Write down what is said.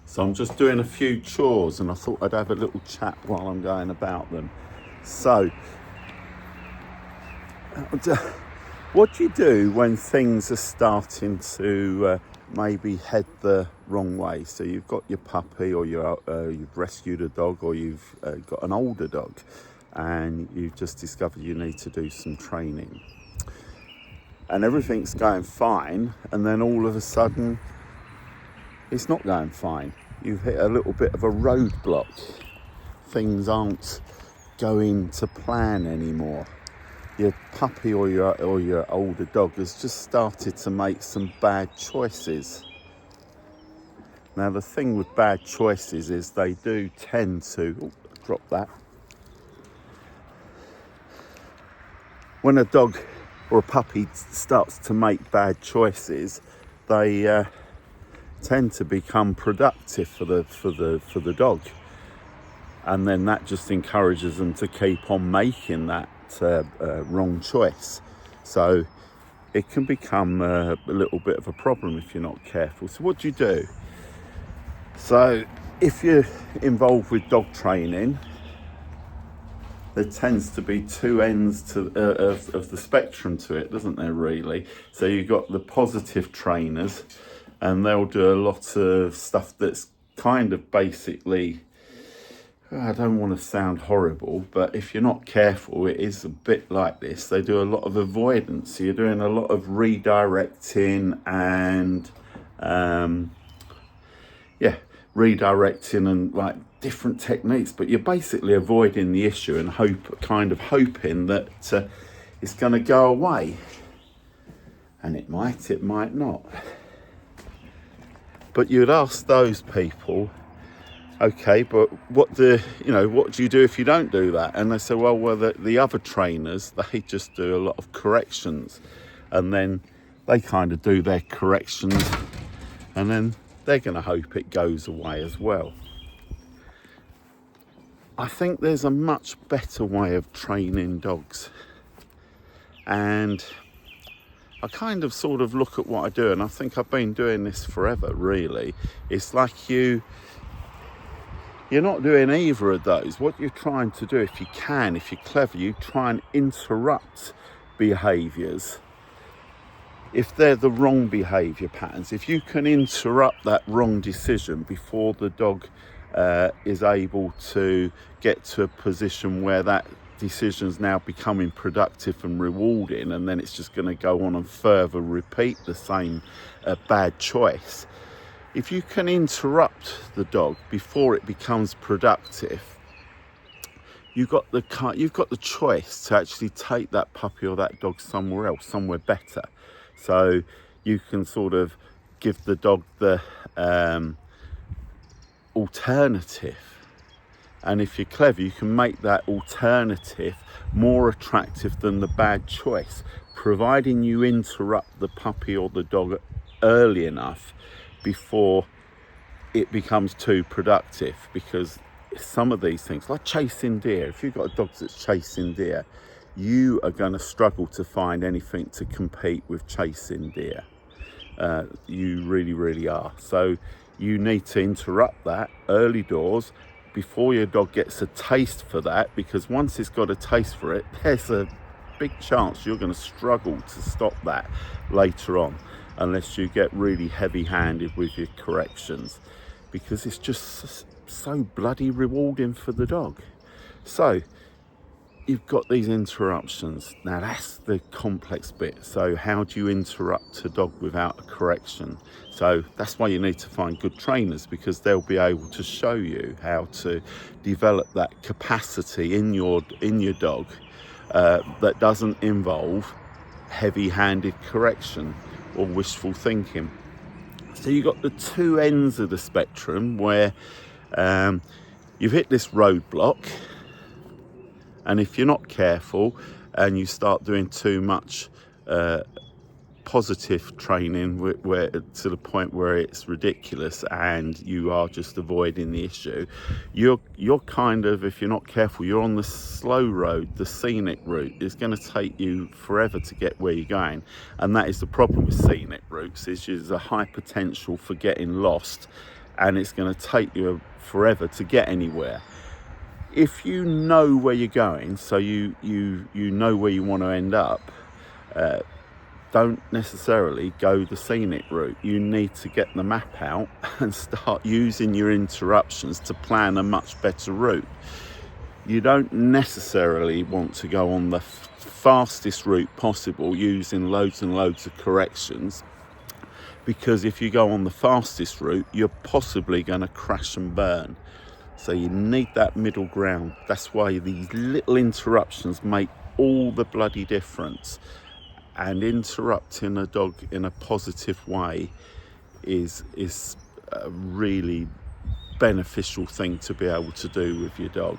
So I'm just doing a few chores and I thought I'd have a little chat while I'm going about them. So, what do you do when things are starting to maybe head the wrong way? So you've got your puppy, or you've rescued a dog, or you've got an older dog, and you've just discovered you need to do some training. And everything's going fine, and then all of a sudden, it's not going fine. You've hit a little bit of a roadblock. Things aren't going to plan anymore. Your puppy or your older dog has just started to make some bad choices. Now the thing with bad choices is they do tend to, drop that. When a dog or a puppy starts to make bad choices, they tend to become productive for the dog, and then that just encourages them to keep on making that wrong choice. So it can become a little bit of a problem if you're not careful. So what do you do? So if you're involved with dog training, there tends to be two ends of the spectrum to it, doesn't there, really? So you've got the positive trainers, and they'll do a lot of stuff that's kind of basically, I don't want to sound horrible, but if you're not careful, it is a bit like this. They do a lot of avoidance. So you're doing a lot of redirecting and, redirecting and like different techniques, but you're basically avoiding the issue and hoping that it's going to go away. And it might not. But you'd ask those people, okay, but what do you do if you don't do that? And they say, well, the other trainers, they just do a lot of corrections, and then they kind of do their corrections, and then they're going to hope it goes away as well. I think there's a much better way of training dogs, and I kind of sort of look at what I do, and I think I've been doing this forever, really. It's like you're not doing either of those. What you're trying to do, if you're clever, you try and interrupt behaviours. If they're the wrong behaviour patterns, if you can interrupt that wrong decision before the dog is able to get to a position where that decision's now becoming productive and rewarding, and then it's just going to go on and further repeat the same bad choice. If you can interrupt the dog before it becomes productive, you've got the choice to actually take that puppy or that dog somewhere else, somewhere better. So you can sort of give the dog the alternative. And if you're clever, you can make that alternative more attractive than the bad choice, providing you interrupt the puppy or the dog early enough before it becomes too productive. Because some of these things, like chasing deer, if you've got a dog that's chasing deer, you are going to struggle to find anything to compete with chasing deer. You really, really are. So you need to interrupt that early doors before your dog gets a taste for that, because once it's got a taste for it, there's a big chance you're going to struggle to stop that later on, unless you get really heavy-handed with your corrections, because it's just so bloody rewarding for the dog. So you've got these interruptions. Now that's the complex bit. So how do you interrupt a dog without a correction? So that's why you need to find good trainers, because they'll be able to show you how to develop that capacity in your dog that doesn't involve heavy-handed correction or wishful thinking. So you've got the two ends of the spectrum where you've hit this roadblock, and if you're not careful and you start doing too much positive training where to the point where it's ridiculous and you are just avoiding the issue, you're kind of, if you're not careful, you're on the slow road, the scenic route. It's going to take you forever to get where you're going, and that is the problem with scenic routes, is there's a high potential for getting lost and it's going to take you forever to get anywhere. If you know where you're going, so you know where you want to end up, don't necessarily go the scenic route. You need to get the map out and start using your interruptions to plan a much better route. You don't necessarily want to go on the fastest route possible using loads and loads of corrections, because if you go on the fastest route, you're possibly going to crash and burn. So you need that middle ground. That's why these little interruptions make all the bloody difference. And interrupting a dog in a positive way is a really beneficial thing to be able to do with your dog.